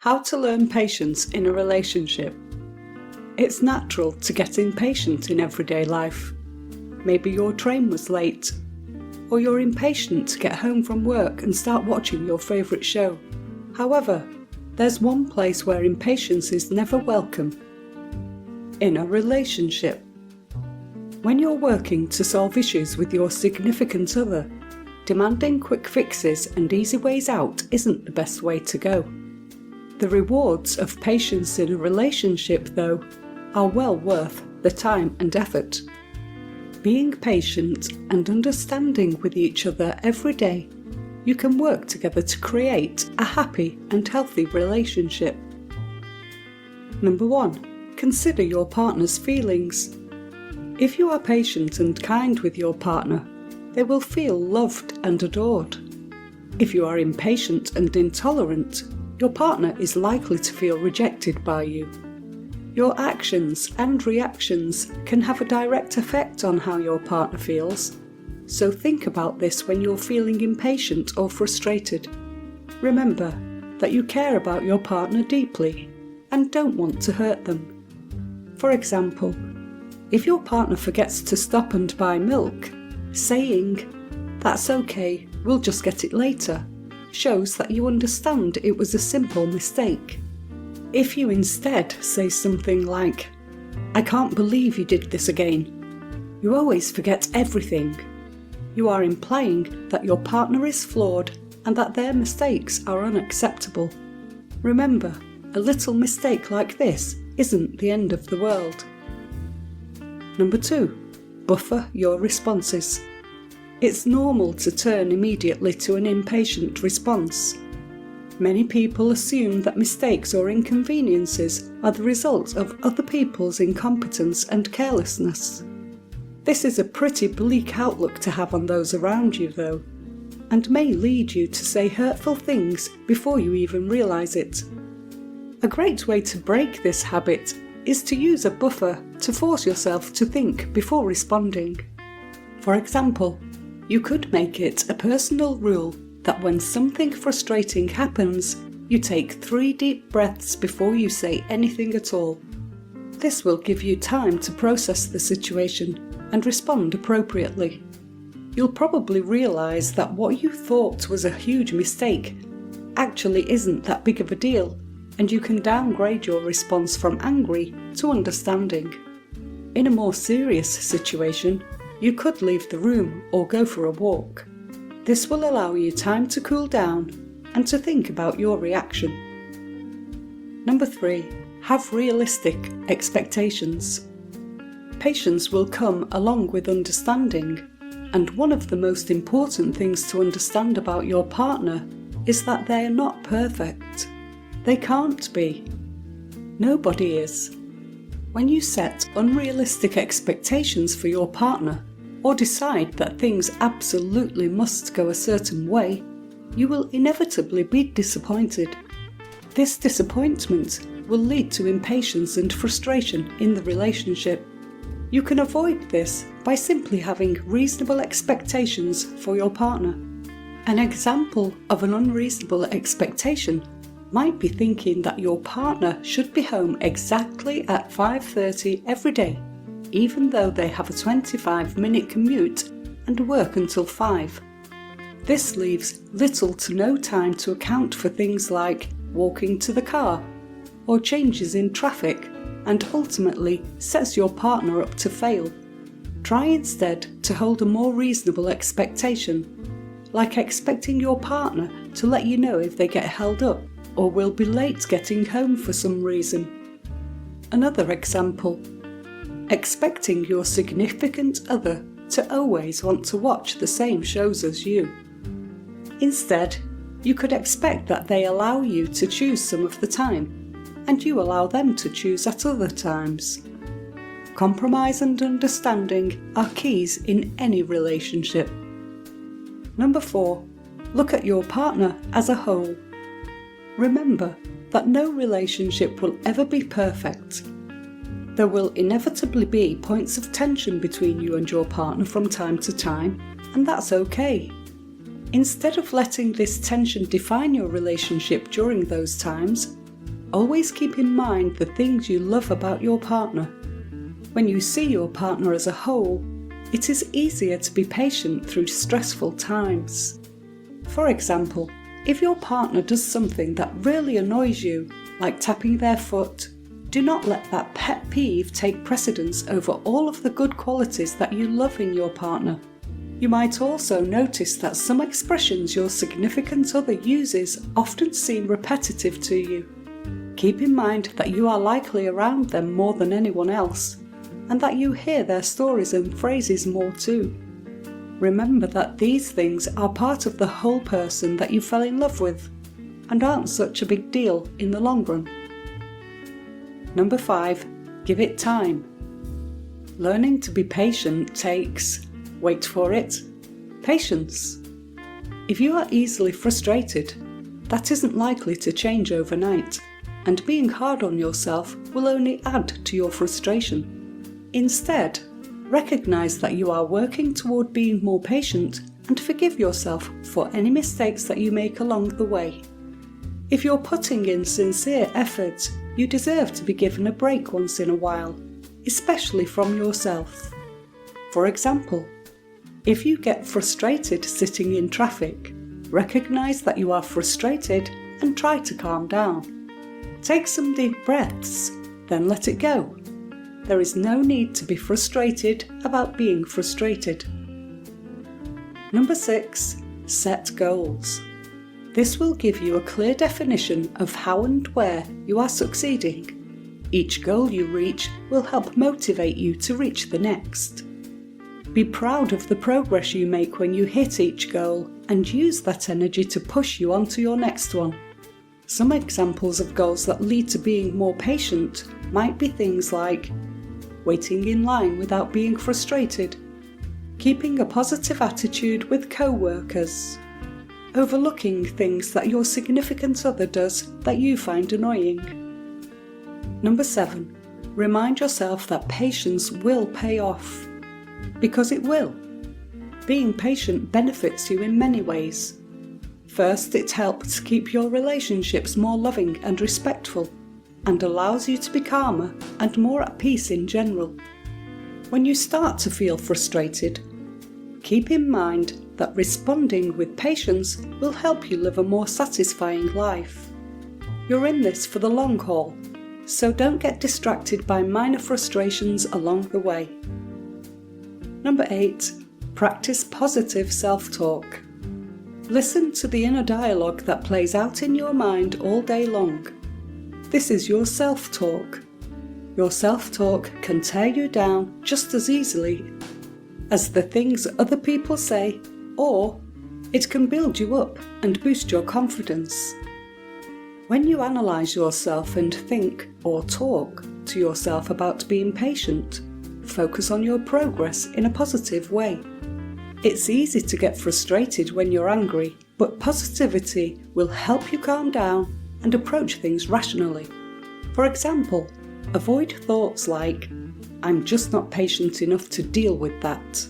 How to learn patience in a relationship. It's natural to get impatient in everyday life. Maybe your train was late, or you're impatient to get home from work and start watching your favourite show. However, there's one place where impatience is never welcome. In a relationship. When you're working to solve issues with your significant other, demanding quick fixes and easy ways out isn't the best way to go. The rewards of patience in a relationship, though, are well worth the time and effort. Being patient and understanding with each other every day, you can work together to create a happy and healthy relationship. Number 1. Consider your partner's feelings. If you are patient and kind with your partner, they will feel loved and adored. If you are impatient and intolerant, your partner is likely to feel rejected by you. Your actions and reactions can have a direct effect on how your partner feels, so think about this when you're feeling impatient or frustrated. Remember that you care about your partner deeply and don't want to hurt them. For example, if your partner forgets to stop and buy milk, saying, "That's okay, we'll just get it later," shows that you understand it was a simple mistake. If you instead say something like, "I can't believe you did this again. You always forget everything," you are implying that your partner is flawed and that their mistakes are unacceptable. Remember, a little mistake like this isn't the end of the world. Number 2. Buffer your responses. It's normal to turn immediately to an impatient response. Many people assume that mistakes or inconveniences are the result of other people's incompetence and carelessness. This is a pretty bleak outlook to have on those around you, though, and may lead you to say hurtful things before you even realise it. A great way to break this habit is to use a buffer to force yourself to think before responding. For example, you could make it a personal rule that when something frustrating happens, you take 3 deep breaths before you say anything at all. This will give you time to process the situation and respond appropriately. You'll probably realise that what you thought was a huge mistake actually isn't that big of a deal, and you can downgrade your response from angry to understanding. In a more serious situation, you could leave the room or go for a walk. This will allow you time to cool down and to think about your reaction. Number 3. Have realistic expectations. Patience will come along with understanding, and one of the most important things to understand about your partner is that they are not perfect. They can't be. Nobody is. When you set unrealistic expectations for your partner, or decide that things absolutely must go a certain way, you will inevitably be disappointed. This disappointment will lead to impatience and frustration in the relationship. You can avoid this by simply having reasonable expectations for your partner. An example of an unreasonable expectation might be thinking that your partner should be home exactly at 5:30 every day, even though they have a 25-minute commute and work until 5. This leaves little to no time to account for things like walking to the car or changes in traffic, and ultimately sets your partner up to fail. Try instead to hold a more reasonable expectation, like expecting your partner to let you know if they get held up or will be late getting home for some reason. Another example: expecting your significant other to always want to watch the same shows as you. Instead, you could expect that they allow you to choose some of the time, and you allow them to choose at other times. Compromise and understanding are keys in any relationship. Number 4. Look at your partner as a whole. Remember that no relationship will ever be perfect. There will inevitably be points of tension between you and your partner from time to time, and that's okay. Instead of letting this tension define your relationship during those times, always keep in mind the things you love about your partner. When you see your partner as a whole, it is easier to be patient through stressful times. For example, if your partner does something that really annoys you, like tapping their foot, do not let that pet peeve take precedence over all of the good qualities that you love in your partner. You might also notice that some expressions your significant other uses often seem repetitive to you. Keep in mind that you are likely around them more than anyone else, and that you hear their stories and phrases more too. Remember that these things are part of the whole person that you fell in love with, and aren't such a big deal in the long run. Number 5, give it time. Learning to be patient takes, wait for it, patience. If you are easily frustrated, that isn't likely to change overnight, and being hard on yourself will only add to your frustration. Instead, recognize that you are working toward being more patient and forgive yourself for any mistakes that you make along the way. If you're putting in sincere effort, you deserve to be given a break once in a while, especially from yourself. For example, if you get frustrated sitting in traffic, recognize that you are frustrated and try to calm down. Take some deep breaths, then let it go. There is no need to be frustrated about being frustrated. Number 6, set goals. This will give you a clear definition of how and where you are succeeding. Each goal you reach will help motivate you to reach the next. Be proud of the progress you make when you hit each goal and use that energy to push you onto your next one. Some examples of goals that lead to being more patient might be things like waiting in line without being frustrated, keeping a positive attitude with co-workers, overlooking things that your significant other does that you find annoying. Number 7, remind yourself that patience will pay off. Because it will. Being patient benefits you in many ways. First, it helps keep your relationships more loving and respectful, and allows you to be calmer and more at peace in general. When you start to feel frustrated, keep in mind that responding with patience will help you live a more satisfying life. You're in this for the long haul, so don't get distracted by minor frustrations along the way. Number 8, practice positive self-talk. Listen to the inner dialogue that plays out in your mind all day long. This is your self-talk. Your self-talk can tear you down just as easily as the things other people say, or it can build you up and boost your confidence. When you analyse yourself and think or talk to yourself about being patient, focus on your progress in a positive way. It's easy to get frustrated when you're angry, but positivity will help you calm down and approach things rationally. For example, avoid thoughts like, "I'm just not patient enough to deal with that."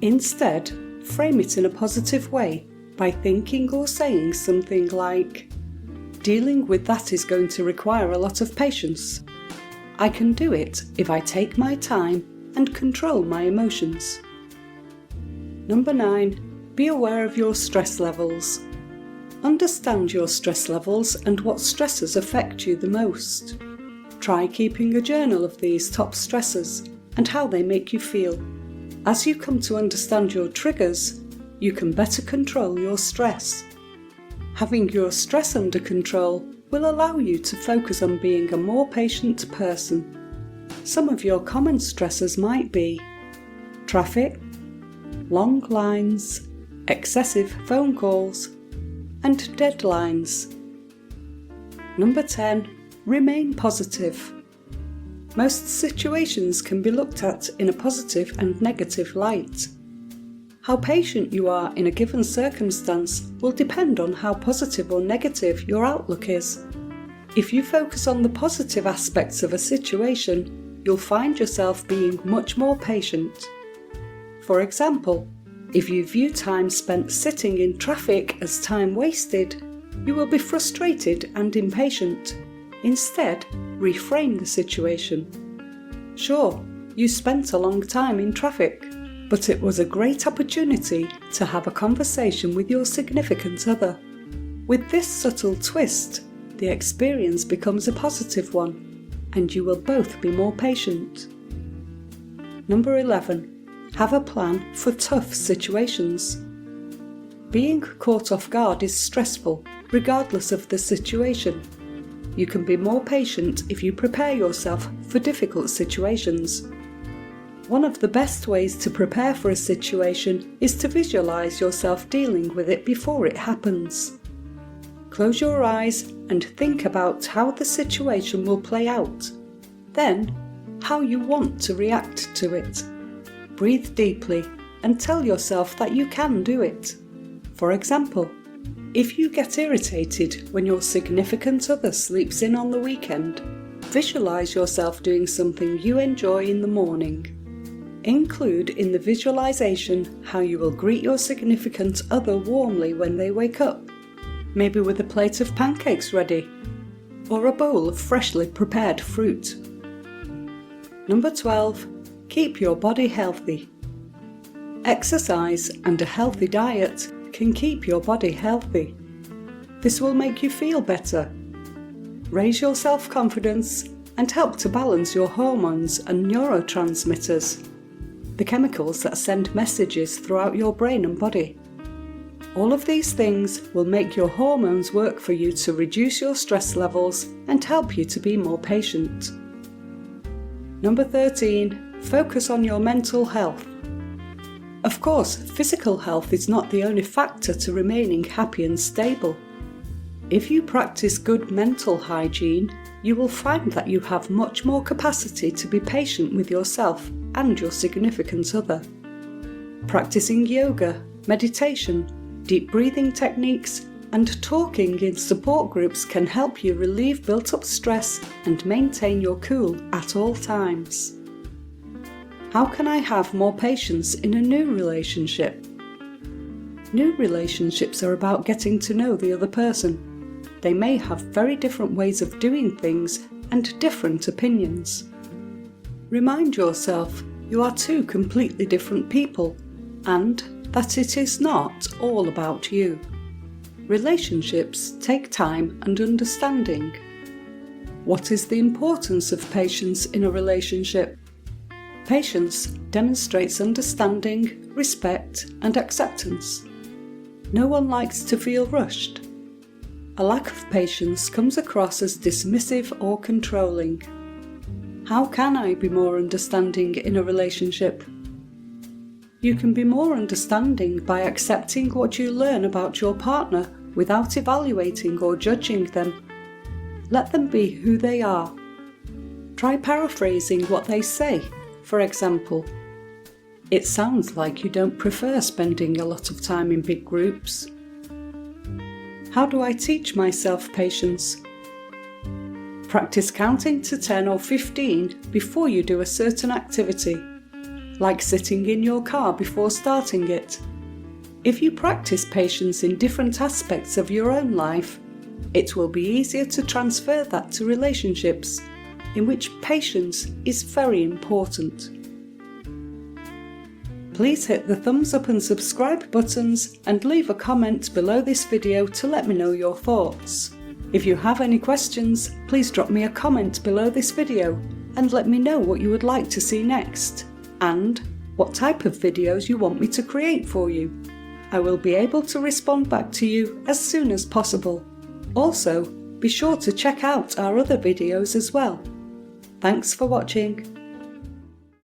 Instead, frame it in a positive way by thinking or saying something like, "Dealing with that is going to require a lot of patience. I can do it if I take my time and control my emotions." Number 9, be aware of your stress levels. Understand your stress levels and what stressors affect you the most. Try keeping a journal of these top stressors and how they make you feel. As you come to understand your triggers, you can better control your stress. Having your stress under control will allow you to focus on being a more patient person. Some of your common stressors might be traffic, long lines, excessive phone calls, and deadlines. Number 10, remain positive. Most situations can be looked at in a positive and negative light. How patient you are in a given circumstance will depend on how positive or negative your outlook is. If you focus on the positive aspects of a situation, you'll find yourself being much more patient. For example, if you view time spent sitting in traffic as time wasted, you will be frustrated and impatient. Instead, reframe the situation. Sure, you spent a long time in traffic, but it was a great opportunity to have a conversation with your significant other. With this subtle twist, the experience becomes a positive one, and you will both be more patient. Number 11. Have a plan for tough situations. Being caught off guard is stressful, regardless of the situation. You can be more patient if you prepare yourself for difficult situations. One of the best ways to prepare for a situation is to visualize yourself dealing with it before it happens. Close your eyes and think about how the situation will play out. Then, how you want to react to it. Breathe deeply and tell yourself that you can do it. For example, if you get irritated when your significant other sleeps in on the weekend, visualize yourself doing something you enjoy in the morning. Include in the visualization how you will greet your significant other warmly when they wake up, maybe with a plate of pancakes ready, or a bowl of freshly prepared fruit. Number 12. Keep your body healthy. Exercise and a healthy diet can keep your body healthy. This will make you feel better, raise your self-confidence, and help to balance your hormones and neurotransmitters, the chemicals that send messages throughout your brain and body. All of these things will make your hormones work for you to reduce your stress levels and help you to be more patient. Number 13. Focus on your mental health. Of course, physical health is not the only factor to remaining happy and stable. If you practice good mental hygiene, you will find that you have much more capacity to be patient with yourself and your significant other. Practicing yoga, meditation, deep breathing techniques, and talking in support groups can help you relieve built-up stress and maintain your cool at all times. How can I have more patience in a new relationship? New relationships are about getting to know the other person. They may have very different ways of doing things and different opinions. Remind yourself you are two completely different people and that it is not all about you. Relationships take time and understanding. What is the importance of patience in a relationship? Patience demonstrates understanding, respect, and acceptance. No one likes to feel rushed. A lack of patience comes across as dismissive or controlling. How can I be more understanding in a relationship? You can be more understanding by accepting what you learn about your partner without evaluating or judging them. Let them be who they are. Try paraphrasing what they say. For example, it sounds like you don't prefer spending a lot of time in big groups. How do I teach myself patience? Practice counting to 10 or 15 before you do a certain activity, like sitting in your car before starting it. If you practice patience in different aspects of your own life, it will be easier to transfer that to relationships, in which patience is very important. Please hit the thumbs up and subscribe buttons and leave a comment below this video to let me know your thoughts. If you have any questions, please drop me a comment below this video and let me know what you would like to see next and what type of videos you want me to create for you. I will be able to respond back to you as soon as possible. Also, be sure to check out our other videos as well. Thanks for watching.